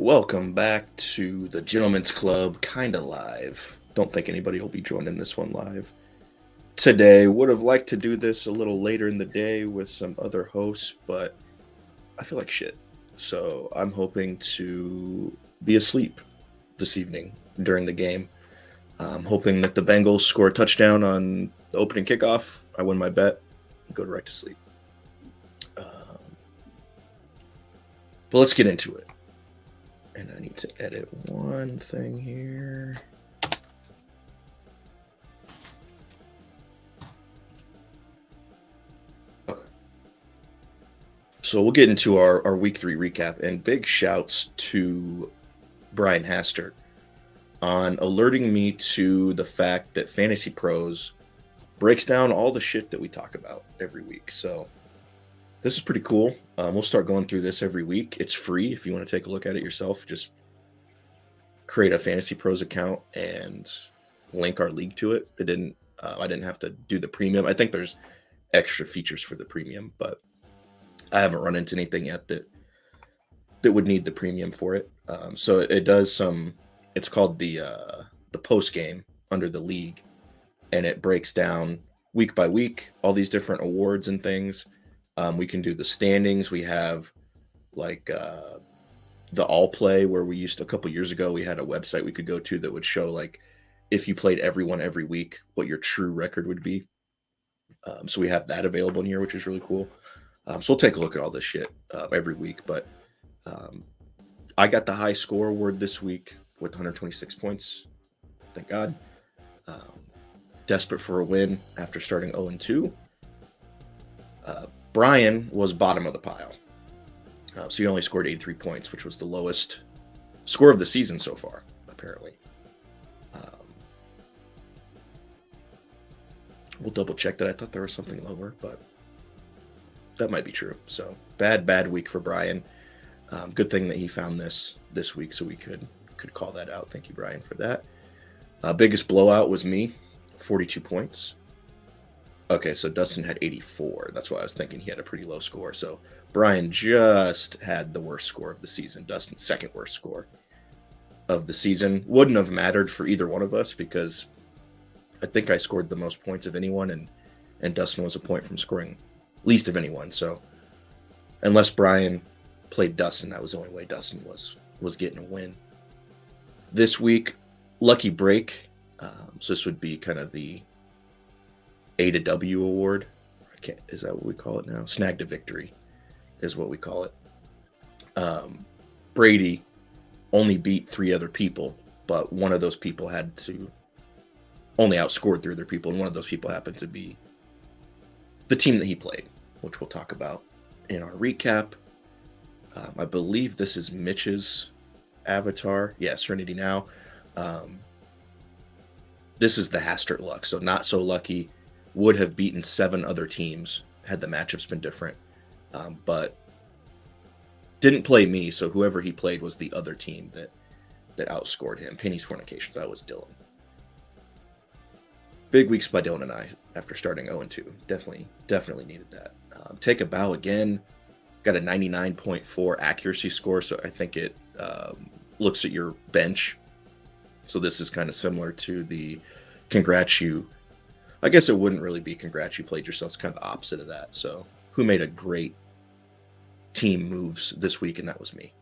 Welcome back to the Gentleman's Club, kinda live. Don't think anybody will be joining this one live today. Would have liked to do this a little later in the day with some other hosts, but I feel like shit. So I'm hoping to be asleep this evening during the game. I'm hoping that the Bengals score a touchdown on the opening kickoff. I win my bet, go right to sleep. But let's get into it. And I need to edit one thing here. Okay. So we'll get into our week 3 recap, and big shouts to Brian Hastert on alerting me to the fact that Fantasy Pros breaks down all the shit that we talk about every week. So this is pretty cool. We'll start going through this every week. It's free if you want to take a look at it yourself. Just create a Fantasy Pros account and link our league to it. I didn't have to do the premium. I think there's extra features for the premium, but I haven't run into anything yet that would need the premium for it. So it does some. It's called the post game under the league, and it breaks down week by week all these different awards and things. We can do the standings. We have like the all play, where we used to, a couple years ago, we had a website we could go to that would show like if you played everyone every week, what your true record would be. So we have that available in here, which is really cool. So we'll take a look at all this shit every week. But I got the high score award this week with 126 points. Thank God. Desperate for a win after starting 0-2. Brian was bottom of the pile. So he only scored 83 points, which was the lowest score of the season so far, apparently. We'll double check that. I thought there was something lower, but that might be true. So bad week for Brian. Good thing that he found this week, so we could call that out. Thank you, Brian, for that. Biggest blowout was me, 42 points. Okay, so Dustin had 84. That's why I was thinking he had a pretty low score. So Brian just had the worst score of the season. Dustin's second worst score of the season. Wouldn't have mattered for either one of us because I think I scored the most points of anyone, and Dustin was a point from scoring least of anyone. So unless Brian played Dustin, that was the only way Dustin was getting a win. This week, lucky break. So this would be kind of the A to W award. Is that what we call it now? Snagged a victory is what we call it. Brady only beat 3 other people, but one of those people had to only outscored 3 other people, and one of those people happened to be the team that he played, which we'll talk about in our recap. I believe this is Mitch's avatar. Yeah, Serenity Now. This is the Hastert luck. So not so lucky. Would have beaten 7 other teams had the matchups been different, but didn't play me. So whoever he played was the other team that outscored him. Penny's Fornications. I was Dylan. Big weeks by Dylan and I after starting 0-2. Definitely needed that. Take a bow again. Got a 99.4 accuracy score, so I think it looks at your bench. So this is kind of similar to the congrats you. I guess it wouldn't really be congrats you played yourself. It's kind of the opposite of that. So who made a great team moves this week, and that was me.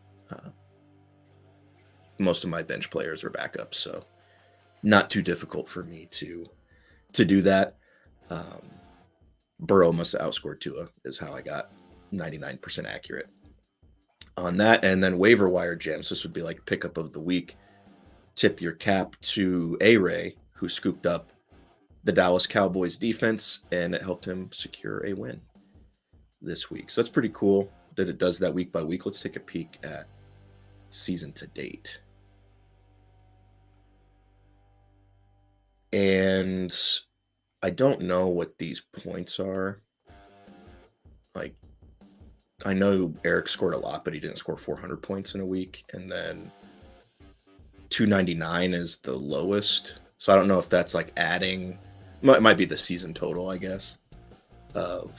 Most of my bench players are backups, so not too difficult for me to do that. Burrow must have outscored Tua is how I got 99% accurate on that. And then waiver wire gems. This would be like pickup of the week. Tip your cap to A-Ray, who scooped up the Dallas Cowboys defense, and it helped him secure a win this week. So that's pretty cool that it does that week by week. Let's take a peek at season to date. And I don't know what these points are. Like, I know Eric scored a lot, but he didn't score 400 points in a week. And then 299 is the lowest. So I don't know if that's like adding. It might be the season total, I guess, of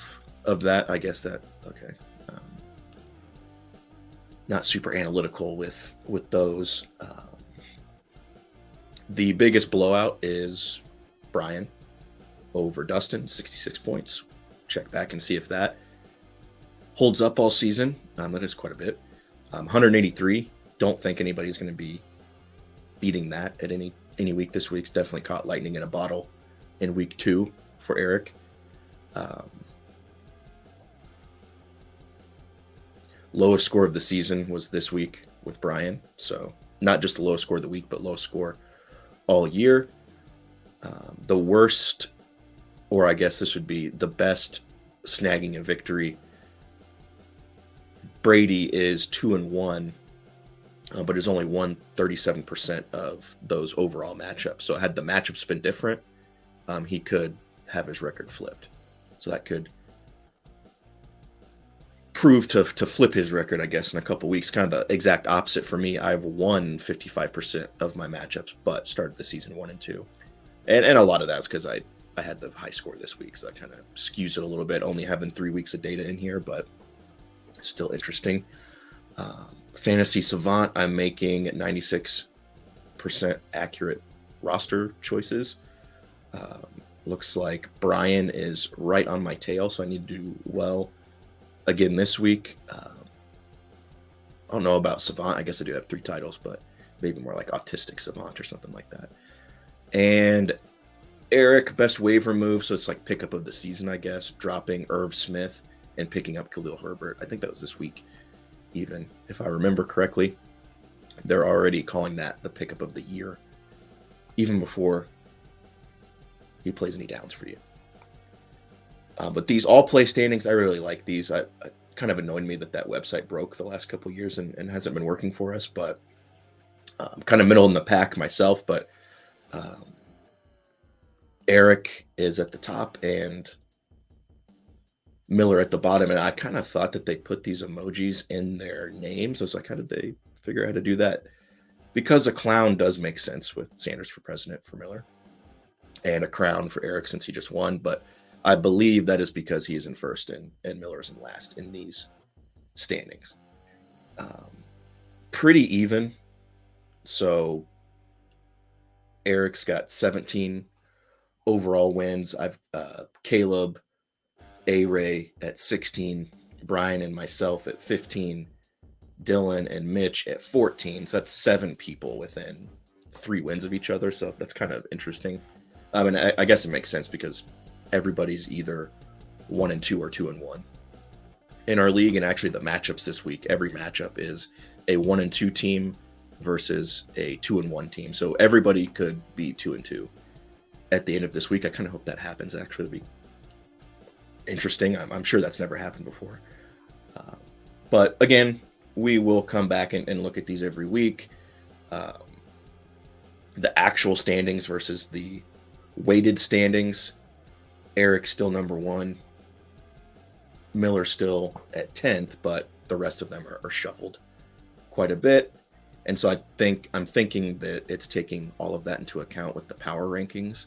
that. I guess that, okay. not super analytical with those. The biggest blowout is Brian over Dustin, 66 points. Check back and see if that holds up all season. That is quite a bit. 183. Don't think anybody's going to be beating that at any week this week. It's definitely caught lightning in a bottle in week 2 for Eric. Lowest score of the season was this week with Brian. So not just the lowest score of the week, but lowest score all year. The worst, or I guess this would be the best snagging a victory. Brady is 2-1, but has only won 37% of those overall matchups. So had the matchups been different, he could have his record flipped. So that could prove to flip his record, I guess, in a couple weeks. Kind of the exact opposite for me. I've won 55% of my matchups, but started the season 1-2. And a lot of that's because I had the high score this week, so that kind of skews it a little bit, only having 3 weeks of data in here, but still interesting. Fantasy Savant, I'm making 96% accurate roster choices. Looks like Brian is right on my tail, so I need to do well again this week. I don't know about Savant. I guess I do have 3 titles, but maybe more like Autistic Savant or something like that. And Eric, best waiver move, so it's like pickup of the season, I guess, dropping Irv Smith and picking up Khalil Herbert. I think that was this week, even, if I remember correctly. They're already calling that the pickup of the year, even before he plays any downs for you. But these all-play standings, I really like these. I kind of annoyed me that website broke the last couple of years and hasn't been working for us, but I'm kind of middle in the pack myself, but Eric is at the top and Miller at the bottom, and I kind of thought that they put these emojis in their names. I was like, how did they figure out how to do that? Because a clown does make sense with Sanders for president for Miller, and a crown for Eric since he just won, but I believe that is because he is in first and Miller is in last in these standings. Pretty even. So Eric's got 17 overall wins. I've Caleb, A-Ray at 16, Brian and myself at 15, Dylan and Mitch at 14. So that's 7 people within 3 wins of each other. So that's kind of interesting. I mean, I guess it makes sense because everybody's either 1-2 or 2-1 in our league. And actually the matchups this week, every matchup is a 1-2 team versus a 2-1 team. So everybody could be 2-2 at the end of this week. I kind of hope that happens. Actually, it'll be interesting. I'm sure that's never happened before. But again, we will come back and look at these every week. The actual standings versus the weighted standings. Eric's still number 1. Miller still at 10th, but the rest of them are shuffled quite a bit. And so I'm thinking that it's taking all of that into account with the power rankings.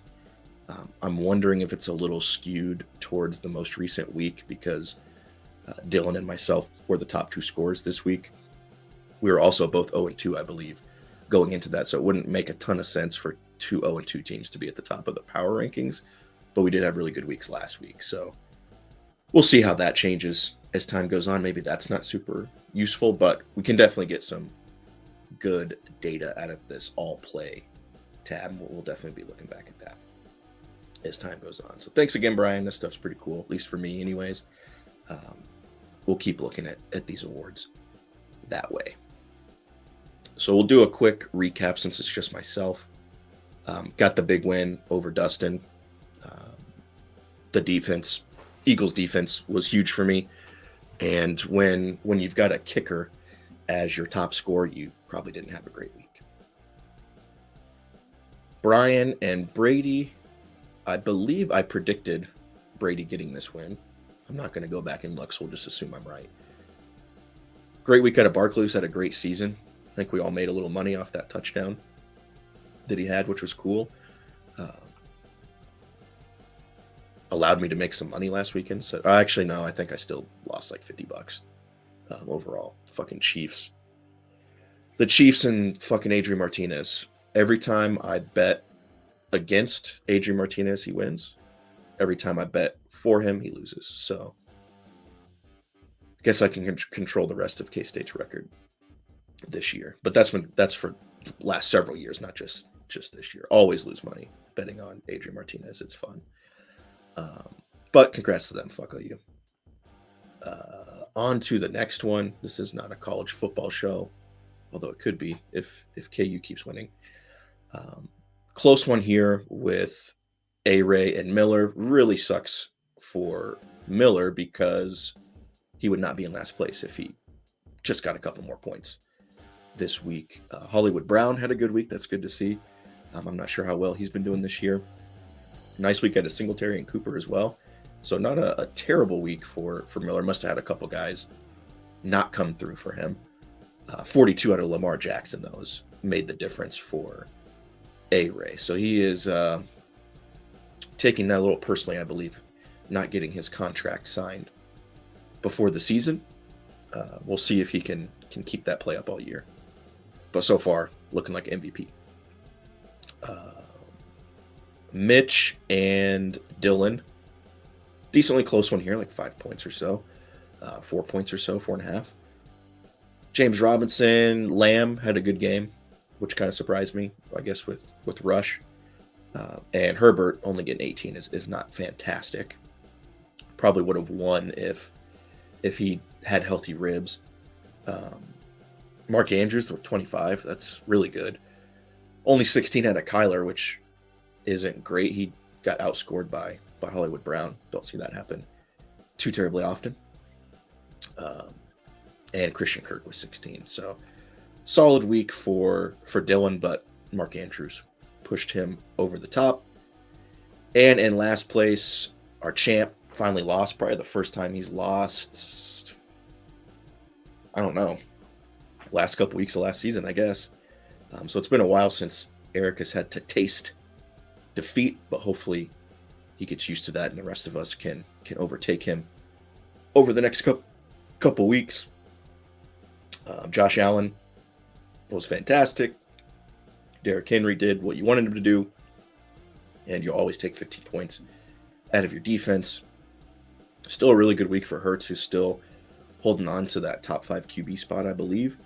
I'm wondering if it's a little skewed towards the most recent week because Dylan and myself were the top 2 scorers this week. We were also both 0-2, I believe, going into that. So it wouldn't make a ton of sense for 2 0-2 teams to be at the top of the power rankings. But we did have really good weeks last week. So we'll see how that changes as time goes on. Maybe that's not super useful, but we can definitely get some good data out of this all play tab. We'll definitely be looking back at that as time goes on. So thanks again, Brian. This stuff's pretty cool, at least for me anyways. We'll keep looking at these awards that way. So we'll do a quick recap since it's just myself. Got the big win over Dustin. The defense, Eagles defense, was huge for me. And when you've got a kicker as your top scorer, you probably didn't have a great week. Brian and Brady, I believe I predicted Brady getting this win. I'm not going to go back and look, so we'll just assume I'm right. Great week out of Barkley, who's had a great season. I think we all made a little money off that touchdown that he had, which was cool. Allowed me to make some money last weekend. So actually, no, I think I still lost like $50 overall. Fucking Chiefs. The Chiefs and fucking Adrian Martinez. Every time I bet against Adrian Martinez, he wins. Every time I bet for him, he loses. So I guess I can control the rest of K-State's record this year. But that's for the last several years, not just this year. Always lose money betting on Adrian Martinez. It's fun. But congrats to them. Fuck you. On to the next one. This is not a college football show, although it could be if KU keeps winning. Close one here with A-Ray and Miller. Really sucks for Miller because he would not be in last place if he just got a couple more points this week. Hollywood Brown had a good week. That's good to see. I'm not sure how well he's been doing this year. Nice week out of Singletary and Cooper as well. So not a terrible week for Miller. Must have had a couple guys not come through for him. 42 out of Lamar Jackson, those made the difference for A-Ray. So he is taking that a little personally, I believe, not getting his contract signed before the season. We'll see if he can keep that play up all year. But so far, looking like MVP. Mitch and Dylan. Decently close one here, like 5 points or so. 4 points or so, 4.5. James Robinson, Lamb had a good game, which kind of surprised me, I guess, with Rush. And Herbert only getting 18 is not fantastic. Probably would have won if he had healthy ribs. Mark Andrews, 25. That's really good. Only 16 out of Kyler, which isn't great. He got outscored by Hollywood Brown. Don't see that happen too terribly often. And Christian Kirk was 16. So solid week for Dylan, but Mark Andrews pushed him over the top. And in last place, our champ finally lost. Probably the first time he's lost, I don't know, last couple weeks of last season, I guess. So it's been a while since Eric has had to taste defeat, but hopefully he gets used to that and the rest of us can overtake him over the next couple weeks. Josh Allen was fantastic. Derrick Henry did what you wanted him to do, and you always take 15 points out of your defense. Still a really good week for Hurts, who's still holding on to that top 5 QB spot, I believe.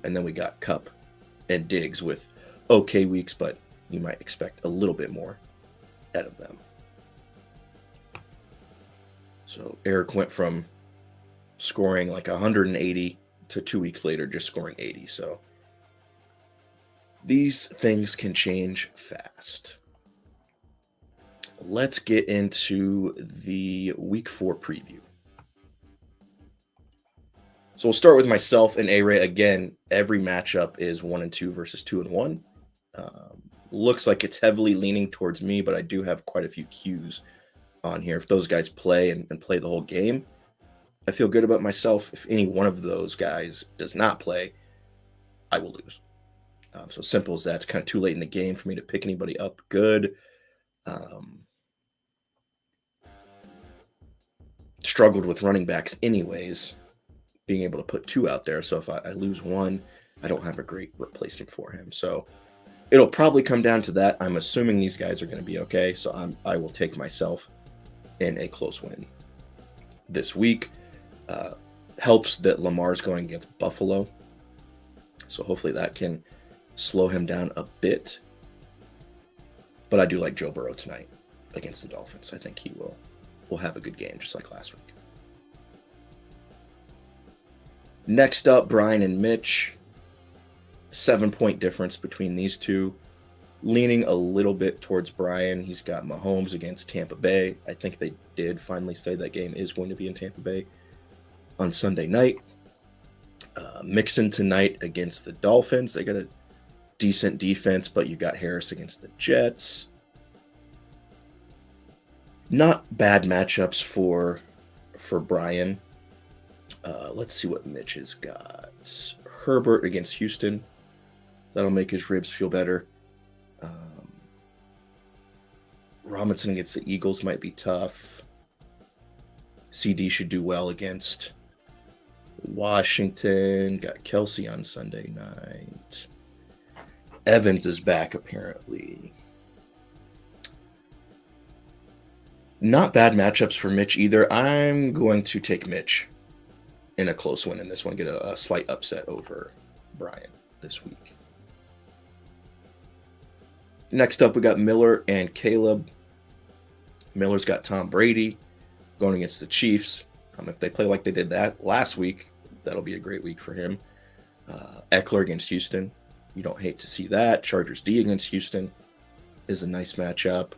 And then we got Kupp and Diggs with okay weeks, but you might expect a little bit more out of them. So Eric went from scoring like 180 to 2 weeks later just scoring 80. So these things can change fast. Let's get into the week 4 preview. So we'll start with myself and A-Ray. Again, every matchup is 1-2 versus 2-1. Looks like it's heavily leaning towards me, but I do have quite a few Qs on here. If those guys play and play the whole game, I feel good about myself. If any one of those guys does not play, I will lose. So simple as that. It's kind of too late in the game for me to pick anybody up good. Struggled with running backs anyways, being able to put 2 out there. So if I lose one, I don't have a great replacement for him. So it'll probably come down to that. I'm assuming these guys are going to be okay. So I will take myself in a close win this week. Helps that Lamar's going against Buffalo. So hopefully that can slow him down a bit. But I do like Joe Burrow tonight against the Dolphins. I think he will have a good game, just like last week. Next up, Brian and Mitch. 7-point difference between these two. Leaning a little bit towards Brian. He's got Mahomes against Tampa Bay. I think they did finally say that game is going to be in Tampa Bay on Sunday night. Mixon tonight against the Dolphins. They got a decent defense, but you got Harris against the Jets. Not bad matchups for Brian. Let's see what Mitch has got. Herbert against Houston. That'll make his ribs feel better. Robinson against the Eagles might be tough. CD should do well against Washington got Kelsey on Sunday night. Evans is back, apparently. Not bad matchups for Mitch either. I'm going to take Mitch in a close win in this one, get a slight upset over Brian this week. Next up, we got Miller and Caleb. Miller's got Tom Brady going against the Chiefs. If they play like they did that last week, that'll be a great week for him. Eckler against Houston. You don't hate to see that. Chargers D against Houston is a nice matchup.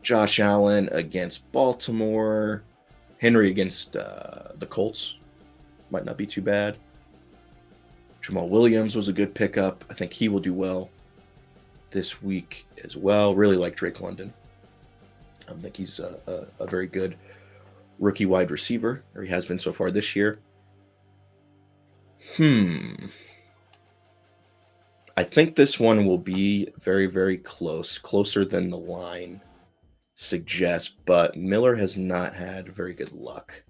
Josh Allen against Baltimore. Henry against the Colts. Might not be too bad. Jamal Williams was a good pickup. I think he will do well this week as well. Really like Drake London. I think he's a very good rookie wide receiver, or he has been so far this year. I think this one will be very, very close, closer than the line suggests, but Miller has not had very good luck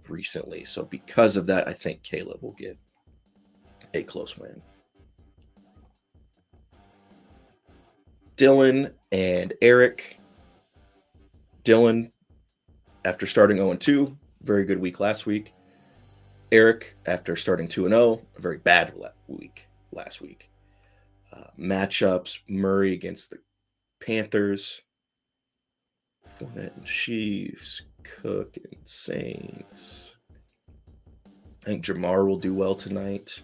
recently. So because of that, I think Caleb will get a close win. Dylan and Eric. Dylan, after starting 0-2, very good week last week. Eric, after starting 2-0, a very bad week last week. Matchups, Murray against the Panthers, Fournette and Chiefs, Cook and Saints. I think Jamar will do well tonight.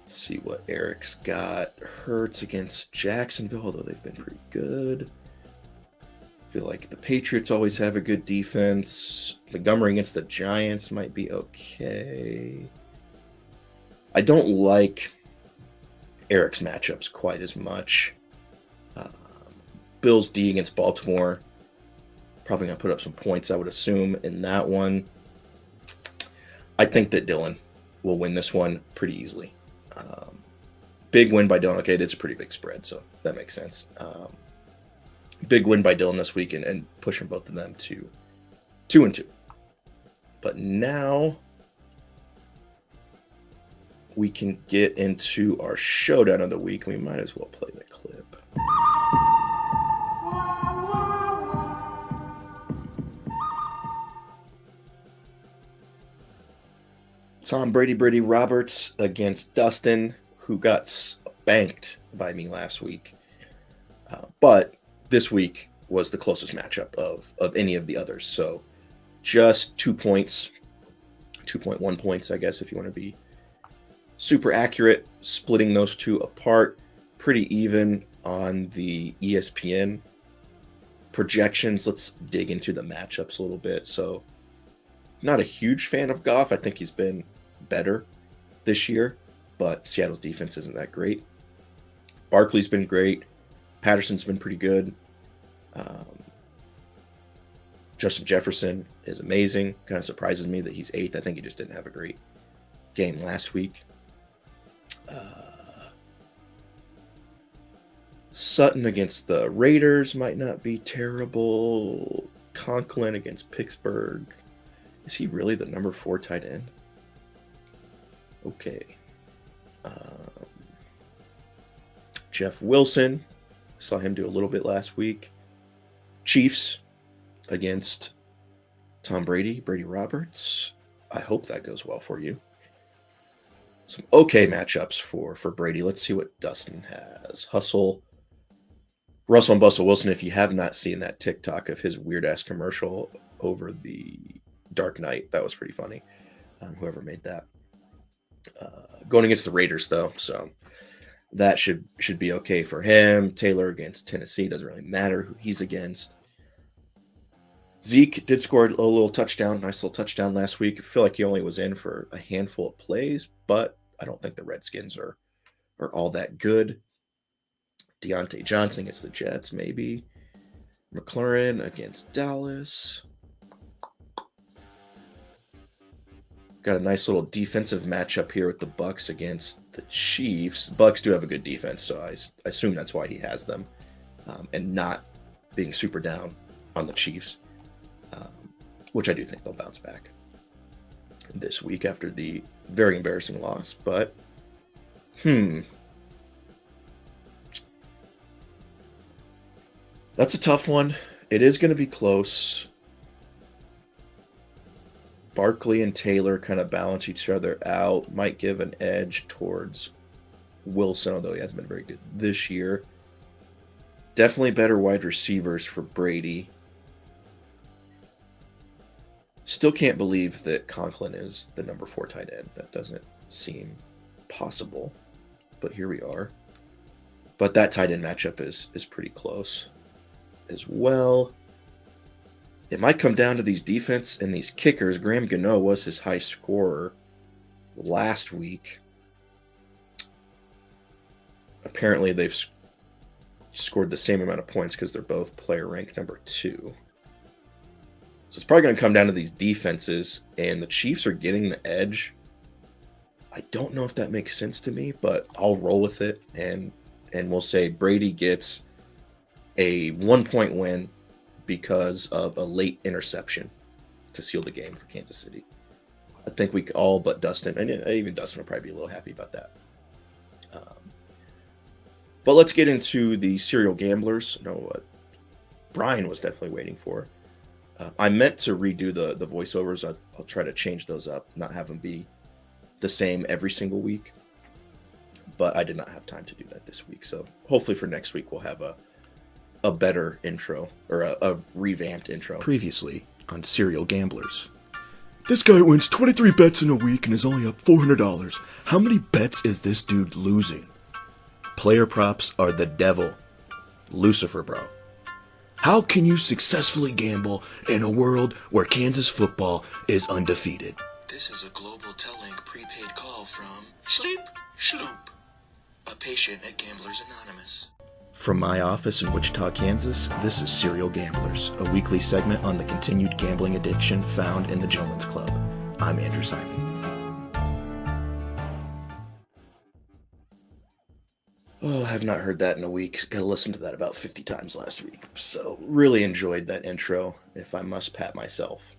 Let's see what Eric's got. Hurts against Jacksonville, although they've been pretty good. I feel like the Patriots always have a good defense. Montgomery against the Giants might be okay. I don't like Eric's matchups quite as much. Bills D against Baltimore. Probably going to put up some points, I would assume, in that one. I think that Dylan will win this one pretty easily. Big win by Dylan. Okay, it is a pretty big spread, so that makes sense. Big win by Dylan this week and pushing both of them to 2-2. But now we can get into our showdown of the week. We might as well play the clip. Tom Brady Roberts against Dustin, who got spanked by me last week. But this week was the closest matchup of any of the others. So just 2 points, 2.1 points, I guess, if you want to be super accurate, splitting those two apart. Pretty even on the ESPN projections. Let's dig into the matchups a little bit. So not a huge fan of Goff. I think he's been better this year, but Seattle's defense isn't that great. Barkley's been great. Patterson's been pretty good. Justin Jefferson is amazing. Kind of surprises me that he's 8th. I think he just didn't have a great game last week. Sutton against the Raiders might not be terrible. Conklin against Pittsburgh. Is he really the number 4 tight end? Okay. Jeff Wilson. Saw him do a little bit last week. Chiefs against Tom Brady Roberts. I hope that goes well for you. Some okay matchups for Brady. Let's see what Dustin has. Russell and Bustle Wilson. If you have not seen that TikTok of his weird-ass commercial over the Dark Knight, that was pretty funny. Whoever made that. Going against the Raiders, though, so that should be okay for him. Taylor against Tennessee. Doesn't really matter who he's against. Zeke did score a little touchdown, nice little touchdown last week. I feel like he only was in for a handful of plays, but I don't think the Redskins are all that good. Deontay Johnson against the Jets, maybe. McLaurin against Dallas. Got a nice little defensive matchup here with the Bucs against the Chiefs. Bucs do have a good defense, so I assume that's why he has them, and not being super down on the Chiefs. which I do think they'll bounce back this week after the very embarrassing loss. But, that's a tough one. It is going to be close. Barkley and Taylor kind of balance each other out. Might give an edge towards Wilson, although he hasn't been very good this year. Definitely better wide receivers for Brady. Still can't believe that Conklin is the number 4 tight end. That doesn't seem possible, but here we are. But that tight end matchup is pretty close as well. It might come down to these defense and these kickers. Graham Gano was his high scorer last week. Apparently, they've scored the same amount of points because they're both player rank number 2. So it's probably going to come down to these defenses, and the Chiefs are getting the edge. I don't know if that makes sense to me, but I'll roll with it, and we'll say Brady gets a 1-point win because of a late interception to seal the game for Kansas City. I think we all but Dustin, and even Dustin will probably be a little happy about that. But let's get into the serial gamblers. I know what Brian was definitely waiting for. I meant to redo the voiceovers. I'll try to change those up, not have them be the same every single week. But I did not have time to do that this week. So hopefully for next week, we'll have a better intro, or a revamped intro. Previously on Serial Gamblers. This guy wins 23 bets in a week and is only up $400. How many bets is this dude losing? Player props are the devil. Lucifer, bro. How can you successfully gamble in a world where Kansas football is undefeated? This is a Global Telink prepaid call from Sleep Sloop, a patient at Gamblers Anonymous. From my office in Wichita, Kansas, this is Serial Gamblers, a weekly segment on the continued gambling addiction found in the Gentleman's Club. I'm Andrew Simon. Oh, I have not heard that in a week. Got to listen to that about 50 times last week. So really enjoyed that intro, if I must pat myself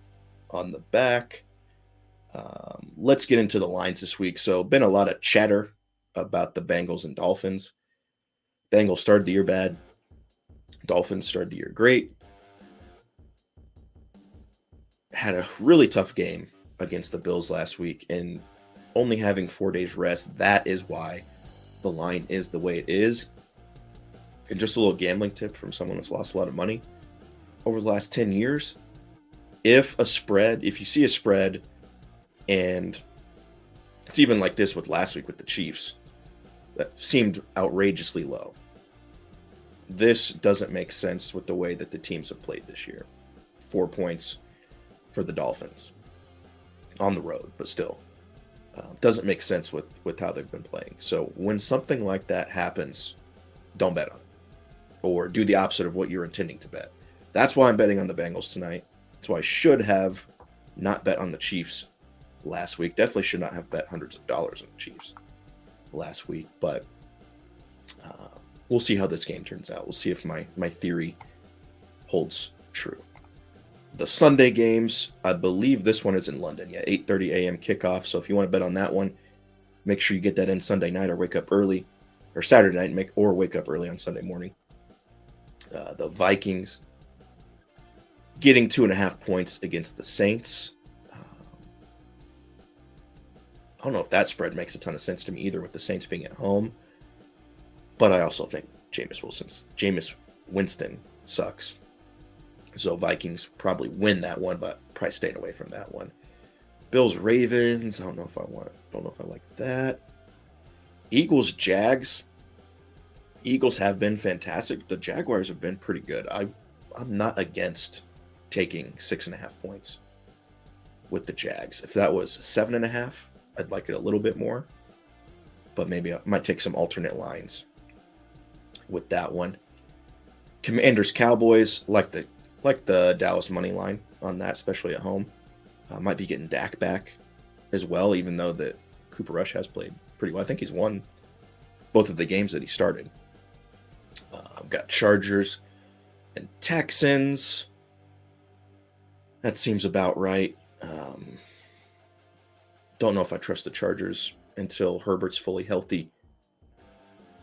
on the back. Let's get into the lines this week. So been a lot of chatter about the Bengals and Dolphins. Bengals started the year bad. Dolphins started the year great. Had a really tough game against the Bills last week, and only having 4 days rest, that is why the line is the way it is. And just a little gambling tip from someone that's lost a lot of money over the last 10 years. If you see a spread, and it's even like this with last week with the Chiefs, that seemed outrageously low. This doesn't make sense with the way that the teams have played this year. 4 points for the Dolphins on the road, but still. Doesn't make sense with how they've been playing. So when something like that happens, don't bet on it. Or do the opposite of what you're intending to bet. That's why I'm betting on the Bengals tonight. That's why I should have not bet on the Chiefs last week. Definitely should not have bet hundreds of dollars on the Chiefs last week. But we'll see how this game turns out. We'll see if my theory holds true. The Sunday games, I believe this one is in London. Yeah, 8:30 a.m. kickoff. So if you want to bet on that one, make sure you get that in Sunday night or wake up early, or Saturday night, or wake up early on Sunday morning. The Vikings getting 2.5 points against the Saints. I don't know if that spread makes a ton of sense to me either, with the Saints being at home. But I also think Jameis Winston sucks. So Vikings probably win that one, but probably staying away from that one. Bills Ravens, I don't know if I like that. Eagles Jags. Eagles have been fantastic. The Jaguars have been pretty good. I'm not against taking 6.5 points with the Jags. If that was 7.5, I'd like it a little bit more. But maybe I might take some alternate lines with that one. Commanders Cowboys, like the Dallas money line on that, especially at home. Might be getting Dak back as well, even though that Cooper Rush has played pretty well. I think he's won both of the games that he started. I've got Chargers and Texans. That seems about right. Don't know if I trust the Chargers until Herbert's fully healthy.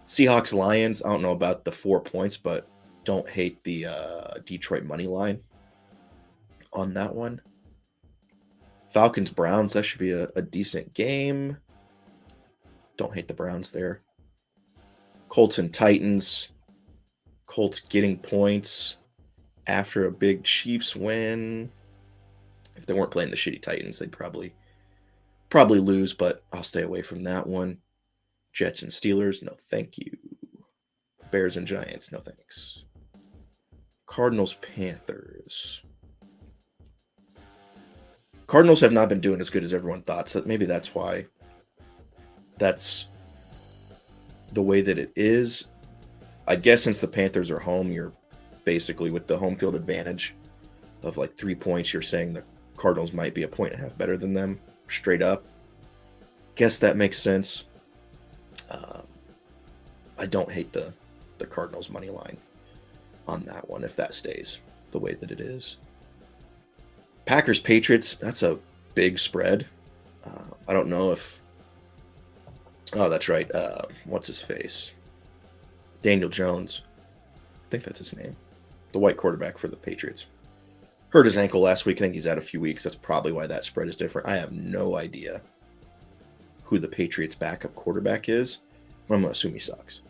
Seahawks Lions, I don't know about the 4 points, but don't hate the Detroit money line on that one. Falcons Browns, that should be a decent game. Don't hate the Browns there. Colts and Titans. Colts getting points after a big Chiefs win. If they weren't playing the shitty Titans, they'd probably lose, but I'll stay away from that one. Jets and Steelers, no thank you. Bears and Giants, no thanks. Cardinals Panthers. Cardinals have not been doing as good as everyone thought, so maybe that's why that's the way that it is. I guess since the Panthers are home, you're basically with the home field advantage of like 3 points. You're saying the Cardinals might be 1.5 points better than them, straight up. Guess that makes sense. I don't hate the Cardinals money line on that one if that stays the way that it is. Packers Patriots, that's a big spread. I don't know if. Oh, that's right. What's his face? Daniel Jones. I think that's his name. The white quarterback for the Patriots. Hurt his ankle last week. I think he's out a few weeks. That's probably why that spread is different. I have no idea who the Patriots backup quarterback is. I'm going to assume he sucks.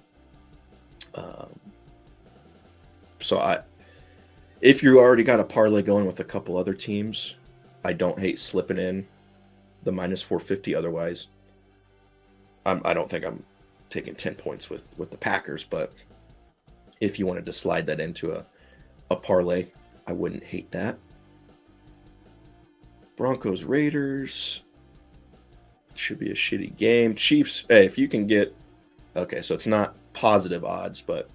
If you already got a parlay going with a couple other teams, I don't hate slipping in the minus 450. Otherwise, I don't think I'm taking 10 points with the Packers, but if you wanted to slide that into a parlay, I wouldn't hate that. Broncos Raiders should be a shitty game. Chiefs, hey, if you can get, okay, so it's not positive odds, but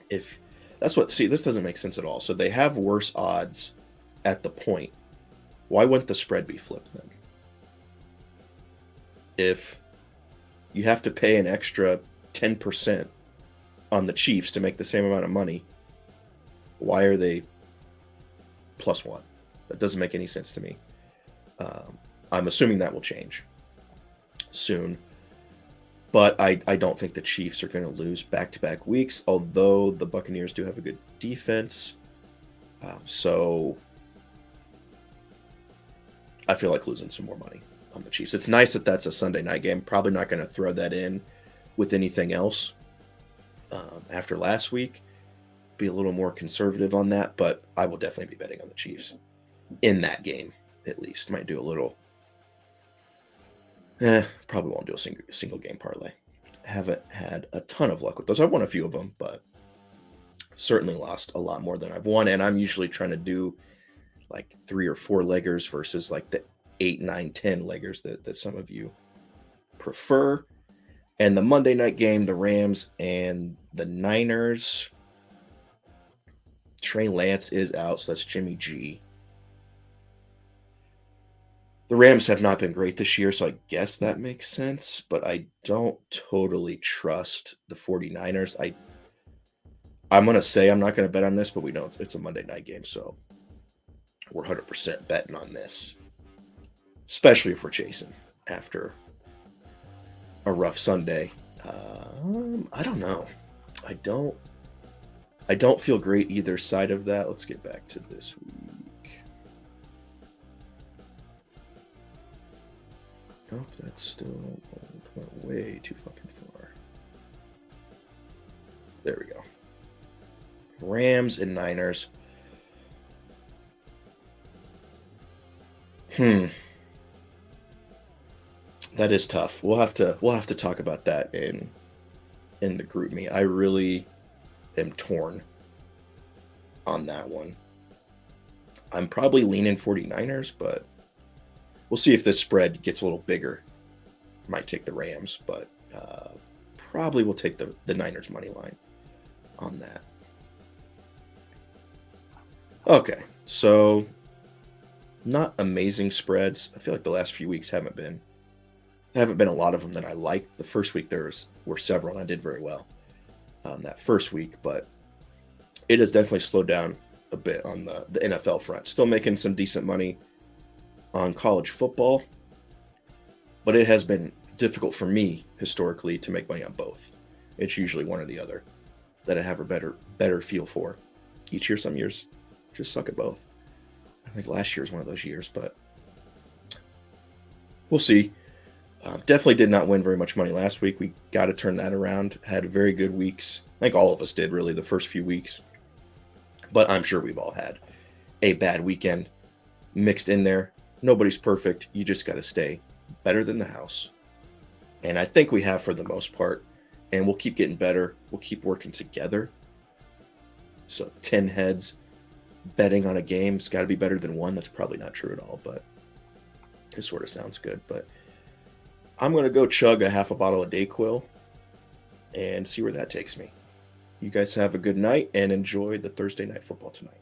if that's what, see, this doesn't make sense at all. So they have worse odds at the point. Why wouldn't the spread be flipped then? If you have to pay an extra 10% on the Chiefs to make the same amount of money, why are they +1? That doesn't make any sense to me. I'm assuming that will change soon. But I don't think the Chiefs are going to lose back-to-back weeks, although the Buccaneers do have a good defense. So I feel like losing some more money on the Chiefs. It's nice that that's a Sunday night game. Probably not going to throw that in with anything else after last week. Be a little more conservative on that, but I will definitely be betting on the Chiefs in that game, at least. Might do a little. Probably won't do a single game parlay. Haven't had a ton of luck with those. I've won a few of them, but certainly lost a lot more than I've won. And I'm usually trying to do like 3 or 4 leggers versus like the 8, 9, 10 leggers that some of you prefer. And the Monday night game, the Rams and the Niners. Trey Lance is out, so that's Jimmy G. The Rams have not been great this year, so I guess that makes sense, but I don't totally trust the 49ers. I'm going to say I'm not going to bet on this, but we know it's a Monday night game, so we're 100% betting on this, especially if we're chasing after a rough Sunday. I don't know. I don't feel great either side of that. Let's get back to this week. Nope, that's still went way too fucking far. There we go. Rams and Niners. That is tough. We'll have to talk about that in the group me. I really am torn on that one. I'm probably leaning 49ers, but we'll see if this spread gets a little bigger. Might take the Rams, but probably will take the Niners money line on that. Okay, so not amazing spreads. I feel like the last few weeks haven't been a lot of them that I liked. The first week were several, and I did very well that first week, but it has definitely slowed down a bit on the NFL front. Still making some decent money on college football, but it has been difficult for me historically to make money on both. It's usually one or the other that I have a better feel for. Each year, some years just suck at both. I think last year was one of those years, but we'll see. Definitely did not win very much money last week. We got to turn that around. Had very good weeks. I think all of us did, really, the first few weeks. But I'm sure we've all had a bad weekend mixed in there. Nobody's perfect. You just got to stay better than the house. And I think we have for the most part. And we'll keep getting better. We'll keep working together. So 10 heads betting on a game has got to be better than one. That's probably not true at all, but it sort of sounds good. But I'm going to go chug a half a bottle of Dayquil and see where that takes me. You guys have a good night and enjoy the Thursday night football tonight.